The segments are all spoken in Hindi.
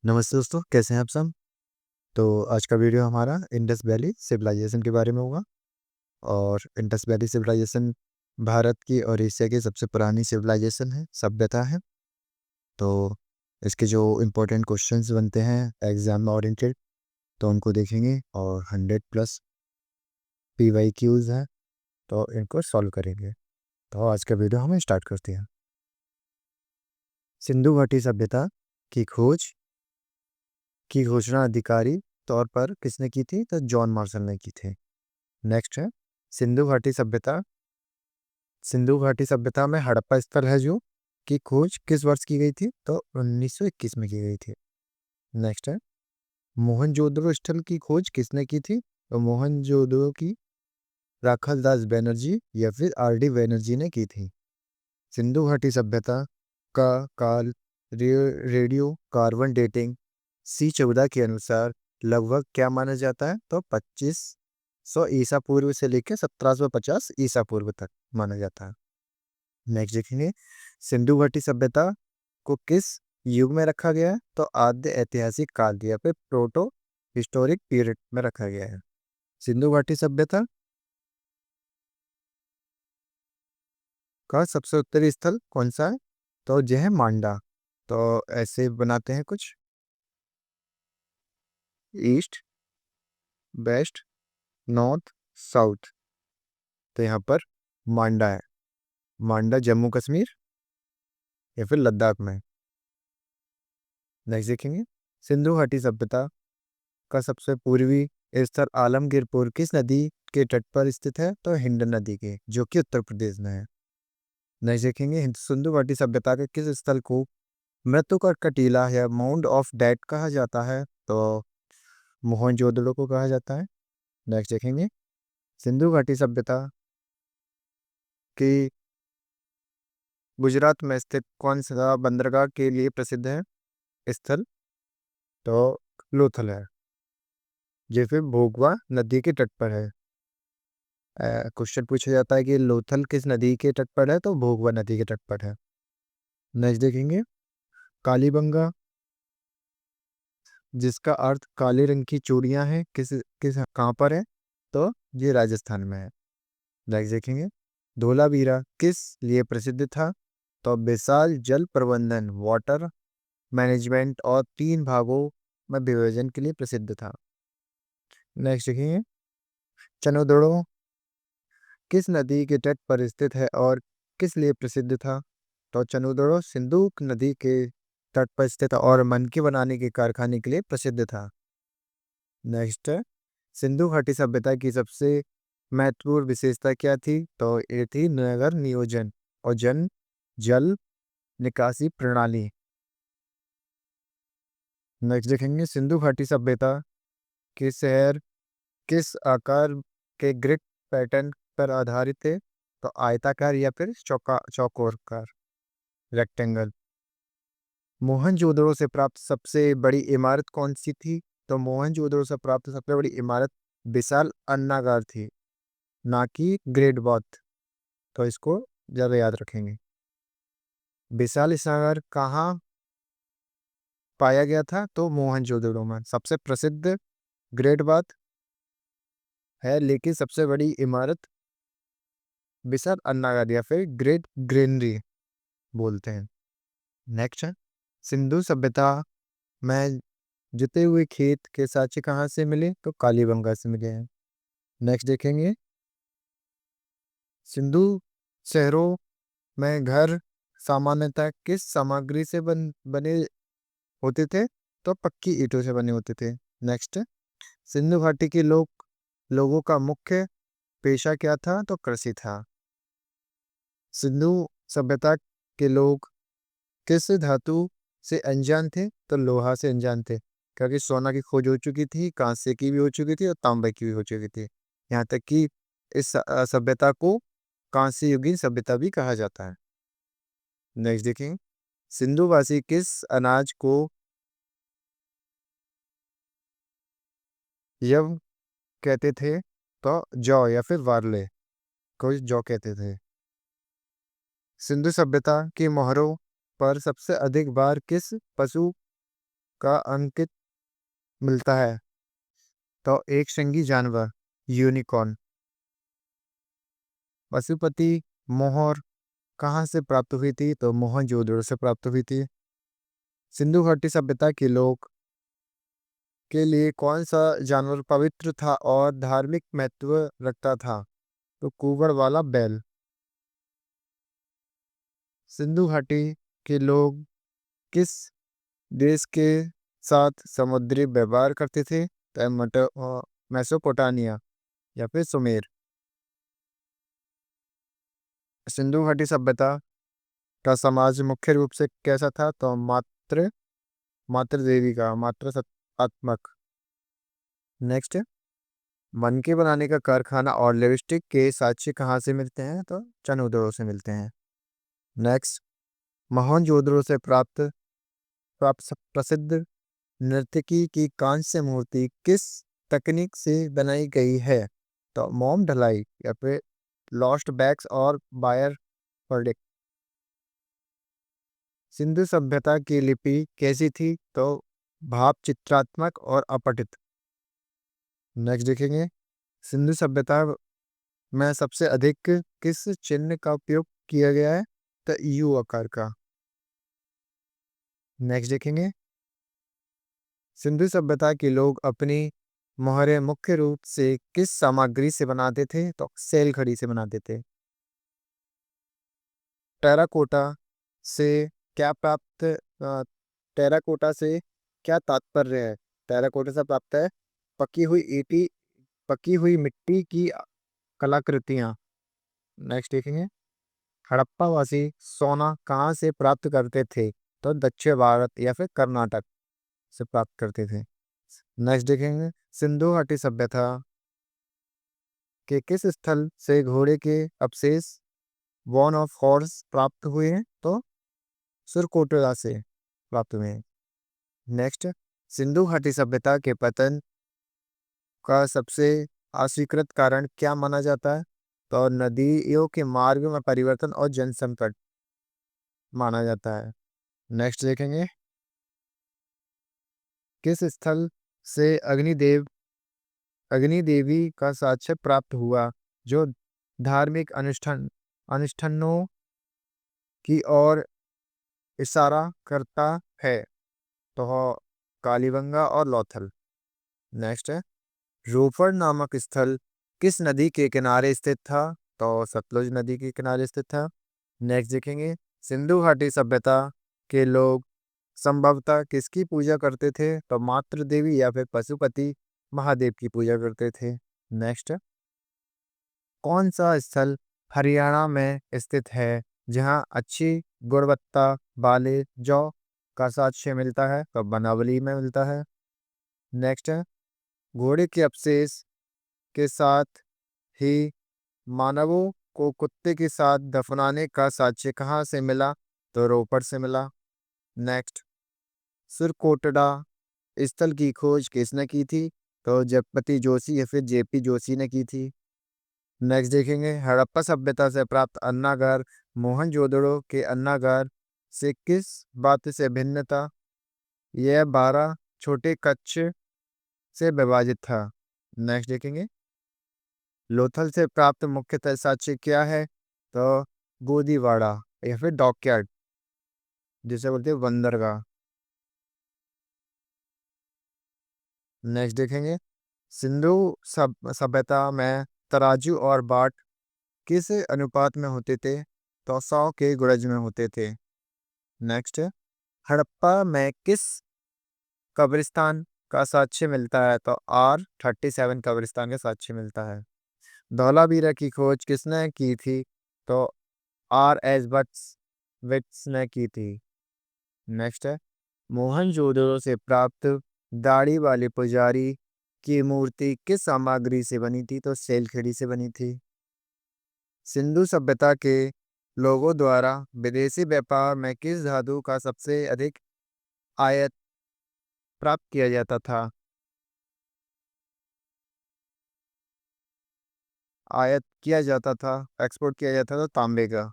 नमस्ते दोस्तों, कैसे हैं आप सब? तो आज का वीडियो हमारा इंडस वैली सिविलाइजेशन के बारे में होगा। और इंडस वैली सिविलाइजेशन भारत की और एशिया की सबसे पुरानी सिविलाइजेशन है, सभ्यता है। तो इसके जो इम्पोर्टेंट क्वेश्चंस बनते हैं एग्जाम ओरिएंटेड, तो उनको देखेंगे और 100 प्लस PYQs हैं, तो इनको सॉल्व करेंगे। तो आज का वीडियो हम स्टार्ट करते हैं। सिंधु घाटी सभ्यता की खोज की घोषणा आधिकारिक तौर पर किसने की थी? तो जॉन मार्शल ने की थी। नेक्स्ट है सिंधु घाटी सभ्यता। सिंधु घाटी सभ्यता में हड़प्पा स्थल है जो की खोज किस वर्ष की गई थी? तो 1921 में की गई थी। नेक्स्ट है मोहनजोदड़ो स्थल की खोज किसने की थी? तो मोहनजोदड़ो की राखाल दास बैनर्जी या फिर RD बैनर्जी ने की थी। सिंधु घाटी सभ्यता का काल रेडियो कार्बन डेटिंग C14 के अनुसार लगभग क्या माना जाता है? तो 2500 ईसा पूर्व से लेकर 1750 ईसा पूर्व तक माना जाता है। नेक्स्ट देखेंगे सिंधु घाटी सभ्यता को किस युग में रखा गया है? तो आद्य ऐतिहासिक काल या फिर प्रोटो हिस्टोरिक पीरियड में रखा गया है। सिंधु घाटी सभ्यता का सबसे उत्तरी स्थल कौन सा है? तो यह है मांडा। तो ऐसे बनाते हैं कुछ ईस्ट, वेस्ट, नॉर्थ, साउथ। तो यहाँ पर मांडा है। मांडा जम्मू कश्मीर या फिर लद्दाख में। नेक्स्ट देखेंगे सिंधु घाटी सभ्यता का सबसे पूर्वी स्थल आलमगीरपुर किस नदी के तट पर स्थित है? तो हिंड नदी के, जो कि उत्तर प्रदेश में है। नेक्स्ट देखेंगे सिंधु घाटी सभ्यता के किस स्थल को मृत्यु का कटीला या माउंट ऑफ डेथ कहा जाता है? तो मोहनजोदड़ो को कहा जाता है। नेक्स्ट देखेंगे सिंधु घाटी सभ्यता की गुजरात में स्थित कौन सा बंदरगाह के लिए प्रसिद्ध है स्थल? तो लोथल है, जो फिर भोगवा नदी के तट पर है। क्वेश्चन पूछा जाता है कि लोथल किस नदी के तट पर है? तो भोगवा नदी के तट पर है। नेक्स्ट देखेंगे कालीबंगा, जिसका अर्थ काले रंग की चूड़ियां हैं, किस किस कहाँ पर है? तो ये राजस्थान में है। नेक्स्ट देखेंगे धोलावीरा किस लिए प्रसिद्ध था? तो विशाल जल प्रबंधन, वाटर मैनेजमेंट और 3 भागों में विभाजन के लिए प्रसिद्ध था। नेक्स्ट देखेंगे चनोदड़ो किस नदी के तट पर स्थित है और किस लिए प्रसिद्ध था? तो चनोदड़ो सिंधु नदी के तट पर स्थित और मनकी बनाने के कारखाने के लिए प्रसिद्ध था। नेक्स्ट है सिंधु घाटी सभ्यता की सबसे महत्वपूर्ण विशेषता क्या थी? तो ये थी नगर नियोजन और जल निकासी प्रणाली। नेक्स्ट देखेंगे सिंधु घाटी सभ्यता के शहर किस आकार के ग्रिड पैटर्न पर आधारित थे? तो आयताकार या फिर चौकोरकार, रेक्टेंगल। मोहनजोदड़ो से प्राप्त सबसे बड़ी इमारत कौन सी थी? तो मोहनजोदड़ो से प्राप्त सबसे बड़ी इमारत विशाल अन्नागार थी, ना कि ग्रेट बाथ। तो इसको ज्यादा याद रखेंगे। विशाल अन्नागार कहाँ पाया गया था? तो मोहनजोदड़ो में। सबसे प्रसिद्ध ग्रेट बाथ है, लेकिन सबसे बड़ी इमारत विशाल अन्नागार या फिर ग्रेट ग्रेनरी बोलते हैं। नेक्स्ट है सिंधु सभ्यता में जुते हुए खेत के साक्ष्य कहाँ से मिले? तो कालीबंगा से मिले हैं। नेक्स्ट देखेंगे सिंधु शहरों में घर सामान्यतः किस सामग्री से बने होते थे? तो पक्की ईंटों से बने होते थे। नेक्स्ट सिंधु घाटी के लोगों का मुख्य पेशा क्या था? तो कृषि था। सिंधु सभ्यता के लोग किस धातु से अनजान थे? तो लोहा से अनजान थे, क्योंकि सोना की खोज हो चुकी थी, कांसे की भी हो चुकी थी और तांबे की भी हो चुकी थी। यहाँ तक कि इस सभ्यता को कांस्य युगीन सभ्यता भी कहा जाता है। नेक्स्ट देखें सिंधुवासी किस अनाज को यव कहते थे? तो जौ या फिर वार्ले को जौ कहते थे। सिंधु सभ्यता की मोहरों पर सबसे अधिक बार किस पशु का अंकित मिलता है? तो एक श्रृंगी जानवर, यूनिकॉर्न। पशुपति मोहर कहाँ से प्राप्त हुई थी? तो मोहनजोदड़ो से प्राप्त हुई थी। सिंधु घाटी सभ्यता के लोग के लिए कौन सा जानवर पवित्र था और धार्मिक महत्व रखता था? तो कुबड़ वाला बैल। सिंधु घाटी के लोग किस देश के साथ समुद्री व्यापार करते थे? तो मेसोपोटामिया या फिर सुमेर। सिंधु घाटी सभ्यता का समाज मुख्य रूप से कैसा था? तो मात्र मात्र देवी का मात्र सत्तात्मक। नेक्स्ट, मनके बनाने का कारखाना और लिपस्टिक के साक्ष्य कहाँ से मिलते हैं? तो चंदोद से मिलते हैं। नेक्स्ट, मोहनजोदड़ो से प्राप्त प्राप्त प्रसिद्ध नर्तकी की कांस्य मूर्ति किस तकनीक से बनाई गई है? तो मोम ढलाई या फिर लॉस्ट बैग्स और बायर प्रोडक्ट। सिंधु सभ्यता की लिपि कैसी थी? तो भाव चित्रात्मक और अपठित। नेक्स्ट देखेंगे, सिंधु सभ्यता में सबसे अधिक किस चिन्ह का उपयोग किया गया है? तो यू आकार का। नेक्स्ट देखेंगे, सिंधु सभ्यता के लोग अपनी मोहरें मुख्य रूप से किस सामग्री से बनाते थे? तो सेल खड़ी से बनाते थे। टेराकोटा से क्या प्राप्त टेराकोटा से क्या तात्पर्य है? टेराकोटा से प्राप्त है पकी हुई मिट्टी की कलाकृतियां। नेक्स्ट देखेंगे, हड़प्पा वासी सोना कहाँ से प्राप्त करते थे? तो दक्षिण भारत या फिर कर्नाटक से प्राप्त करते थे। नेक्स्ट देखेंगे, सिंधु घाटी सभ्यता के किस स्थल से घोड़े के अवशेष बोन ऑफ हॉर्स प्राप्त हुए हैं? तो सुरकोटरा से प्राप्त हुए हैं। नेक्स्ट, सिंधु घाटी सभ्यता के पतन का सबसे अस्वीकृत कारण क्या माना जाता है? तो नदियों के मार्ग में परिवर्तन और जनसंकट माना जाता है। नेक्स्ट देखेंगे, किस स्थल से अग्नि देवी का साक्ष्य प्राप्त हुआ जो धार्मिक अनुष्ठानों की ओर इशारा करता है? तो कालीबंगा और लोथल। नेक्स्ट है, रोफड़ नामक स्थल किस नदी के किनारे स्थित था? तो सतलुज नदी के किनारे स्थित था। नेक्स्ट देखेंगे, सिंधु घाटी सभ्यता के लोग संभवतः किसकी पूजा करते थे? तो मातृ देवी या फिर पशुपति महादेव की पूजा करते थे। नेक्स्ट, कौन सा स्थल हरियाणा में स्थित है जहां अच्छी गुणवत्ता वाले जौ का साक्ष्य मिलता है? तो बनावली में मिलता है। नेक्स्ट है, घोड़े के अवशेष के साथ ही मानवों को कुत्ते के साथ दफनाने का साक्ष्य कहाँ से मिला? तो रोपड़ से मिला। नेक्स्ट, सुरकोटड़ा स्थल की खोज किसने की थी? तो जगपति जोशी या फिर जेपी जोशी ने की थी। नेक्स्ट देखेंगे, हड़प्पा सभ्यता से प्राप्त अन्नागार मोहनजोदड़ो के अन्नागार से किस बात से भिन्न था? यह 12 छोटे कक्ष से विभाजित था। नेक्स्ट देखेंगे, लोथल से प्राप्त मुख्यतः साक्ष्य क्या है? तो गोदीवाड़ा या फिर डॉकयार्ड जिसे बोलते हैं बंदरगाह। नेक्स्ट देखेंगे, सिंधु सभ्यता में तराजू और बाट किस अनुपात में होते थे? तो 100 के गुणज में होते थे। नेक्स्ट, हड़प्पा में किस कब्रिस्तान का साक्ष्य मिलता है? तो R37 कब्रिस्तान का साक्ष्य मिलता है। धौलावीरा की खोज किसने की थी? तो R.S. विट्स ने की थी। नेक्स्ट है, मोहनजोदड़ो से प्राप्त दाढ़ी वाले पुजारी की मूर्ति किस सामग्री से बनी थी? तो सेलखड़ी से बनी थी। सिंधु सभ्यता के लोगों द्वारा विदेशी व्यापार में किस धातु का सबसे अधिक आयात प्राप्त किया जाता था? एक्सपोर्ट किया जाता था तांबे का।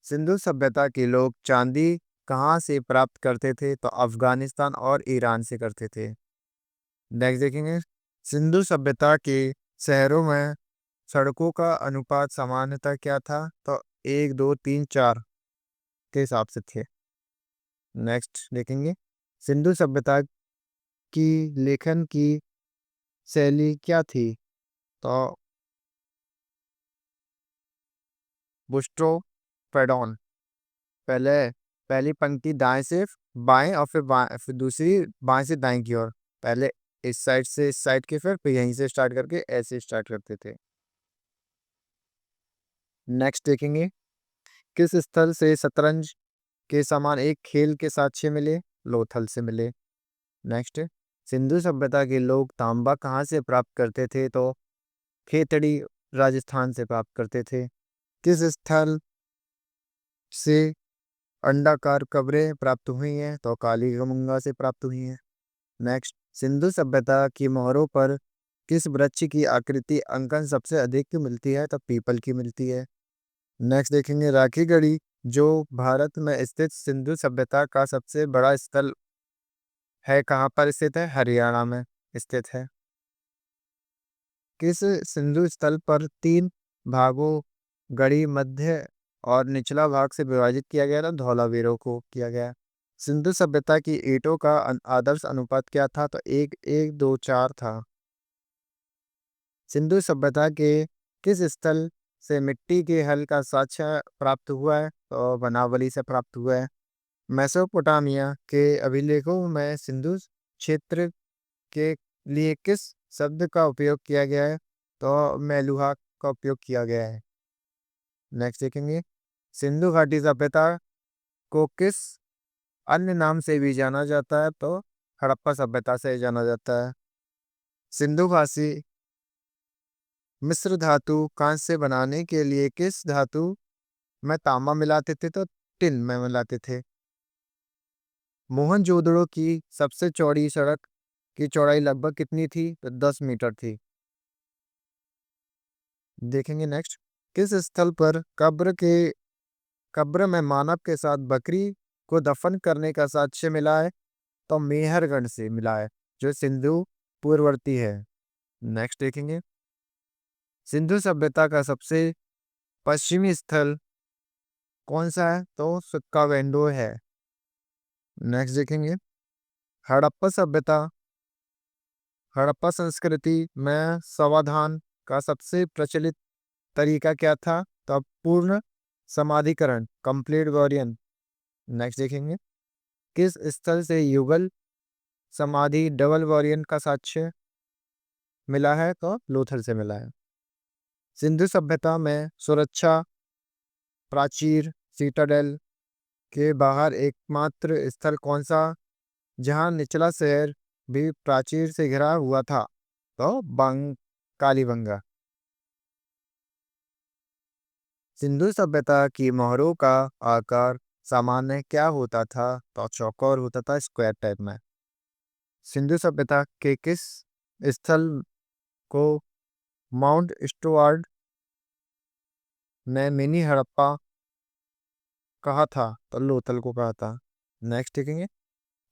सिंधु सभ्यता के लोग चांदी कहाँ से प्राप्त करते थे? तो अफगानिस्तान और ईरान से करते थे। नेक्स्ट देखेंगे, सिंधु सभ्यता के शहरों में सड़कों का अनुपात सामान्यतः क्या था? तो 1, 2, 3, 4 के हिसाब से थे। नेक्स्ट देखेंगे, सिंधु सभ्यता की लेखन की शैली क्या थी? तो बुस्ट्रो पेडॉन, पहले पहली पंक्ति दाएं से बाएं और फिर दूसरी बाएं से दाएं की ओर। पहले इस साइड से इस साइड के फिर यहीं से स्टार्ट करके ऐसे स्टार्ट करते थे। नेक्स्ट देखेंगे, किस स्थल से शतरंज के समान एक खेल के साक्ष्य मिले? लोथल से मिले। नेक्स्ट, सिंधु सभ्यता के लोग तांबा कहाँ से प्राप्त करते थे? तो खेतड़ी राजस्थान से प्राप्त करते थे। किस स्थल से अंडाकार कब्रें प्राप्त हुई हैं? तो कालीगंगा से प्राप्त हुई हैं। नेक्स्ट, सिंधु सभ्यता की मोहरों पर किस वृक्ष की आकृति अंकन सबसे अधिक मिलती है? तो पीपल की मिलती है। नेक्स्ट देखेंगे, राखी गढ़ी जो भारत में स्थित सिंधु सभ्यता का सबसे बड़ा स्थल है, कहाँ पर स्थित है? हरियाणा में स्थित है। किस सिंधु स्थल पर 3 भागों गढ़ी मध्य और निचला भाग से विभाजित किया गया था? धौलावीरों को किया गया। सिंधु सभ्यता की ईंटों का आदर्श अनुपात क्या था? तो 1:1:2:4 था। सिंधु सभ्यता के किस स्थल से मिट्टी के हल का साक्ष्य प्राप्त हुआ है? तो बनावली से प्राप्त हुआ है। मेसोपोटामिया के अभिलेखों में सिंधु क्षेत्र के लिए किस शब्द का उपयोग किया गया है? तो मेलुहा का उपयोग किया गया है। नेक्स्ट देखेंगे, सिंधु घाटी सभ्यता को किस अन्य नाम से भी जाना जाता है? तो हड़प्पा सभ्यता से जाना जाता है। सिंधु घाटी मिश्र धातु कांस्य बनाने के लिए किस धातु में तांबा मिलाते थे? तो टिन में मिलाते थे। मोहनजोदड़ो की सबसे चौड़ी सड़क की चौड़ाई लगभग कितनी थी? तो 10 मीटर थी। देखेंगे नेक्स्ट, किस स्थल पर कब्र में मानव के साथ बकरी को दफन करने का साक्ष्य मिला है? तो मेहरगढ़ से मिला है, जो सिंधु पूर्ववर्ती है। नेक्स्ट देखेंगे, सिंधु सभ्यता का सबसे पश्चिमी स्थल कौन सा है? तो सुक्कावेंडो है। नेक्स्ट देखेंगे, हड़प्पा सभ्यता हड़प्पा संस्कृति में समाधान का सबसे प्रचलित तरीका क्या था? तो पूर्ण समाधिकरण, कंप्लीट गौरियन। नेक्स्ट देखेंगे, किस स्थल से युगल समाधि डबल गौरियन का साक्ष्य मिला है? तो लोथल से मिला है। सिंधु सभ्यता में सुरक्षा प्राचीर सीटाडेल के बाहर एकमात्र स्थल कौन सा जहां निचला शहर भी प्राचीर से घिरा हुआ था? तो कालीबंगा। सिंधु सभ्यता की मोहरों का आकार सामान्य क्या होता था? तो चौकोर होता था, स्क्वायर टाइप में। सिंधु सभ्यता के किस स्थल को माउंट स्टुअर्ट ने मिनी हड़प्पा कहा था? तो लोथल को कहा था। नेक्स्ट देखेंगे,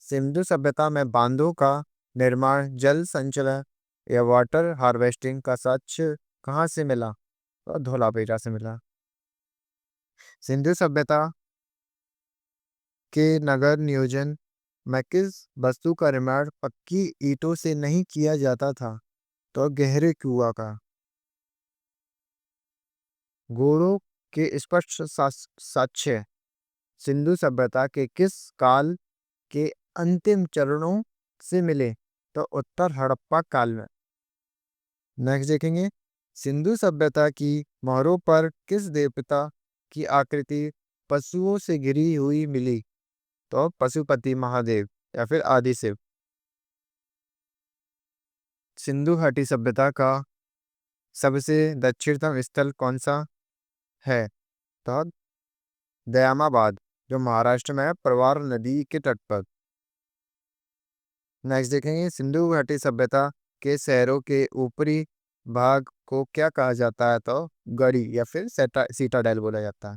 सिंधु सभ्यता में बांधों का निर्माण जल संचय या वाटर हार्वेस्टिंग का साक्ष्य कहाँ से मिला? तो धौलावीरा से मिला। सिंधु सभ्यता के नगर नियोजन में किस वस्तु का निर्माण पक्की ईंटों से नहीं किया जाता था? तो गहरे कुआं का। घोड़ों के स्पष्ट साक्ष्य सिंधु सभ्यता के किस काल के अंतिम चरणों से मिले? तो उत्तर हड़प्पा काल में। नेक्स्ट देखेंगे, सिंधु सभ्यता की मोहरों पर किस देवता की आकृति पशुओं से घिरी हुई मिली? तो पशुपति महादेव या फिर आदि शिव। सिंधु घाटी सभ्यता का सबसे दक्षिणतम स्थल कौन सा है? तो दयामाबाद, जो महाराष्ट्र में है, प्रवार नदी के तट पर। नेक्स्ट देखेंगे, सिंधु घाटी सभ्यता के शहरों के ऊपरी भाग को क्या कहा जाता है? तो गढ़ी या फिर सीटाडेल बोला जाता है।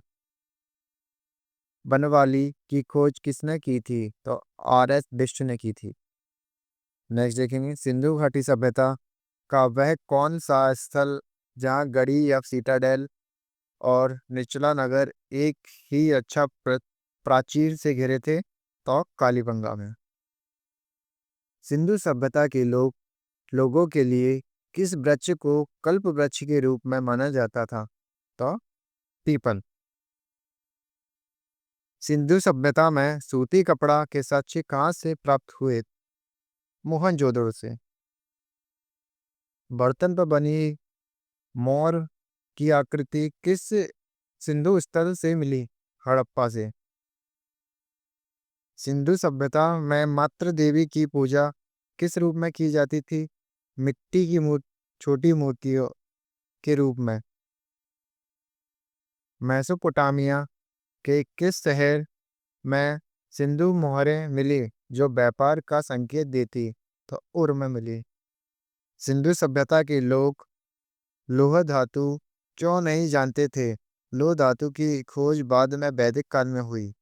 बनवाली की खोज किसने की थी? तो आर.एस. बिष्ट ने की थी। नेक्स्ट देखेंगे, सिंधु घाटी सभ्यता का वह कौन सा स्थल जहाँ गढ़ी या सिटाडेल और निचला नगर एक ही अच्छा प्राचीर से घिरे थे? तो कालीबंगा में। सिंधु सभ्यता के लोगों के लिए किस वृक्ष को कल्प वृक्ष के रूप में माना जाता था? तो पीपल। सिंधु सभ्यता में सूती कपड़ा के साक्ष्य कहाँ से प्राप्त हुए? मोहनजोदड़ो से। बर्तन पर बनी मोर की आकृति किस सिंधु स्थल से मिली? हड़प्पा से। सिंधु सभ्यता में मातृ देवी की पूजा किस रूप में की जाती थी? मिट्टी की छोटी मूर्तियों के रूप में। मेसोपोटामिया के किस शहर में सिंधु मोहरें मिली जो व्यापार का संकेत देती? तो उर में मिली। सिंधु सभ्यता के लोग लोह धातु क्यों नहीं जानते थे? लोह धातु की खोज बाद में वैदिक काल में हुई।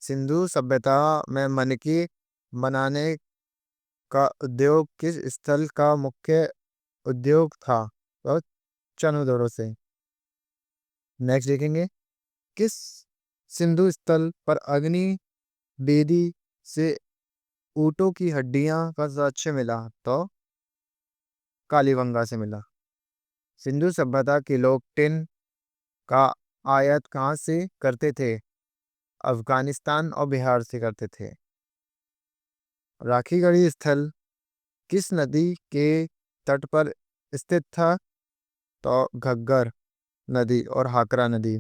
सिंधु सभ्यता में मणिकी बनाने का उद्योग किस स्थल का मुख्य उद्योग था? तो चनोदड़ो से। नेक्स्ट देखेंगे, किस सिंधु स्थल पर अग्नि बेदी से ऊँटों की हड्डियां का साक्ष्य मिला? तो कालीबंगा से मिला। सिंधु सभ्यता के लोग टिन का आयात कहाँ से करते थे? अफगानिस्तान और बिहार से करते थे। राखीगढ़ी स्थल किस नदी के तट पर स्थित था? तो घग्गर नदी और हाकरा नदी।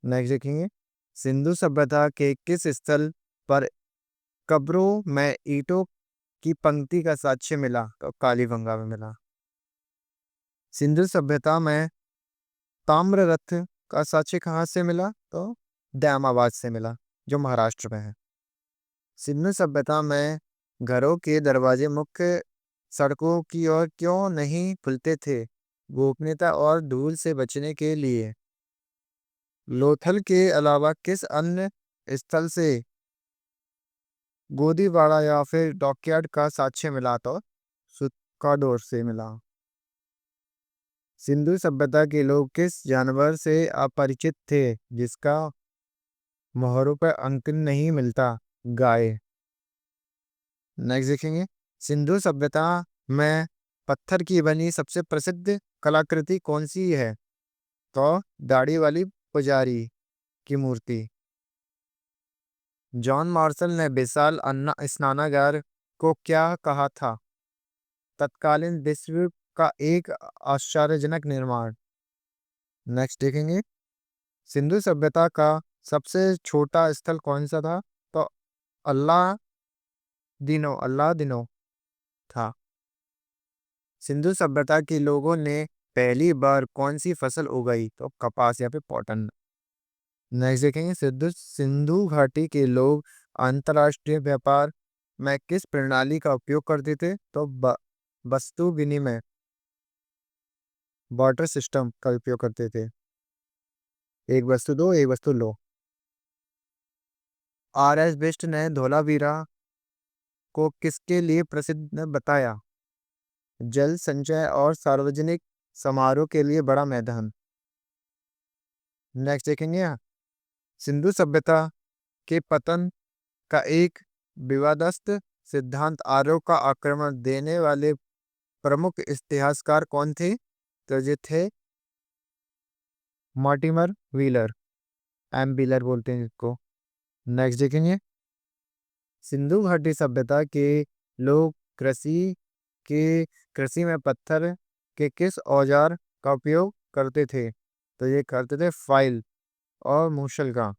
नेक्स्ट देखेंगे, सिंधु सभ्यता के किस स्थल पर कब्रों में ईंटों की पंक्ति का साक्ष्य मिला? तो कालीबंगा में मिला। सिंधु सभ्यता में ताम्र रथ का साक्ष्य कहाँ से मिला? तो दयामाबाद से मिला, जो महाराष्ट्र में है। सिंधु सभ्यता में घरों के दरवाजे मुख्य सड़कों की ओर क्यों नहीं खुलते थे? गोपनीयता और धूल से बचने के लिए। लोथल के अलावा किस अन्य स्थल से गोदीवाड़ा या फिर डॉकयार्ड का साक्ष्य मिला? तो सुक्काडोर से मिला। सिंधु सभ्यता के लोग किस जानवर से अपरिचित थे जिसका मोहरों पर अंकन नहीं मिलता? गाय। नेक्स्ट देखेंगे, सिंधु सभ्यता में पत्थर की बनी सबसे प्रसिद्ध कलाकृति कौन सी है? तो दाढ़ी वाली पुजारी की मूर्ति। जॉन मार्शल ने विशाल अन्ना स्नानागार को क्या कहा था? तत्कालीन विश्व का एक आश्चर्यजनक निर्माण। नेक्स्ट देखेंगे, सिंधु सभ्यता का सबसे छोटा स्थल कौन सा था? तो अल्लाह दिनो था। सिंधु सभ्यता के लोगों ने पहली बार कौन सी फसल उगाई? तो कपास या फिर कॉटन। नेक्स्ट देखेंगे, सिंधु सिंधु घाटी के लोग अंतरराष्ट्रीय व्यापार में किस प्रणाली का उपयोग करते थे? तो वस्तु विनिमय बार्टर सिस्टम का उपयोग करते थे। एक वस्तु दो, एक वस्तु लो। आर.एस. बिष्ट ने धोलावीरा को किसके लिए प्रसिद्ध बताया? जल संचय और सार्वजनिक समारोह के लिए बड़ा मैदान। नेक्स्ट देखेंगे, सिंधु सभ्यता के पतन का एक विवादास्पद सिद्धांत आर्यों का आक्रमण देने वाले प्रमुख इतिहासकार कौन थे? तो ये थे मॉर्टिमर व्हीलर, एम व्हीलर बोलते हैं जिसको। नेक्स्ट देखेंगे, सिंधु घाटी सभ्यता के लोग के कृषि में पत्थर के किस औजार का उपयोग करते थे? तो ये करते थे फाइल और मूसल का।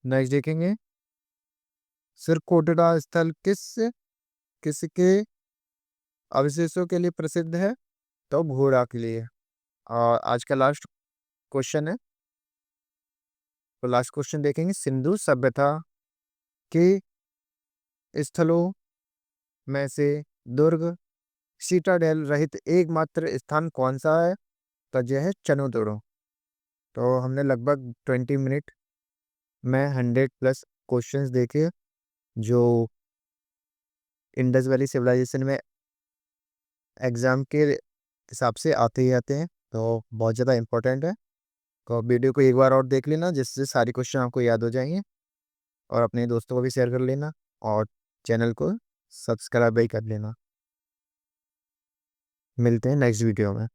नेक्स्ट देखेंगे, सिरकोटड़ा स्थल किसके अवशेषों के लिए प्रसिद्ध है? तो घोड़ा के लिए। और आज का लास्ट क्वेश्चन है, तो लास्ट क्वेश्चन देखेंगे, सिंधु सभ्यता के स्थलों में से दुर्ग सिटाडेल रहित एकमात्र स्थान कौन सा है? तो यह है चनोदोड़ो। तो हमने लगभग 20 मिनट में 100+ क्वेश्चंस देखे जो इंडस वैली सिविलाइजेशन में एग्ज़ाम के हिसाब से आते ही आते हैं, तो बहुत ज़्यादा इम्पोर्टेंट है। तो वीडियो को एक बार और देख लेना जिससे सारे क्वेश्चन आपको याद हो जाएंगे, और अपने दोस्तों को भी शेयर कर लेना, और चैनल को सब्सक्राइब भी कर लेना। मिलते हैं नेक्स्ट वीडियो में।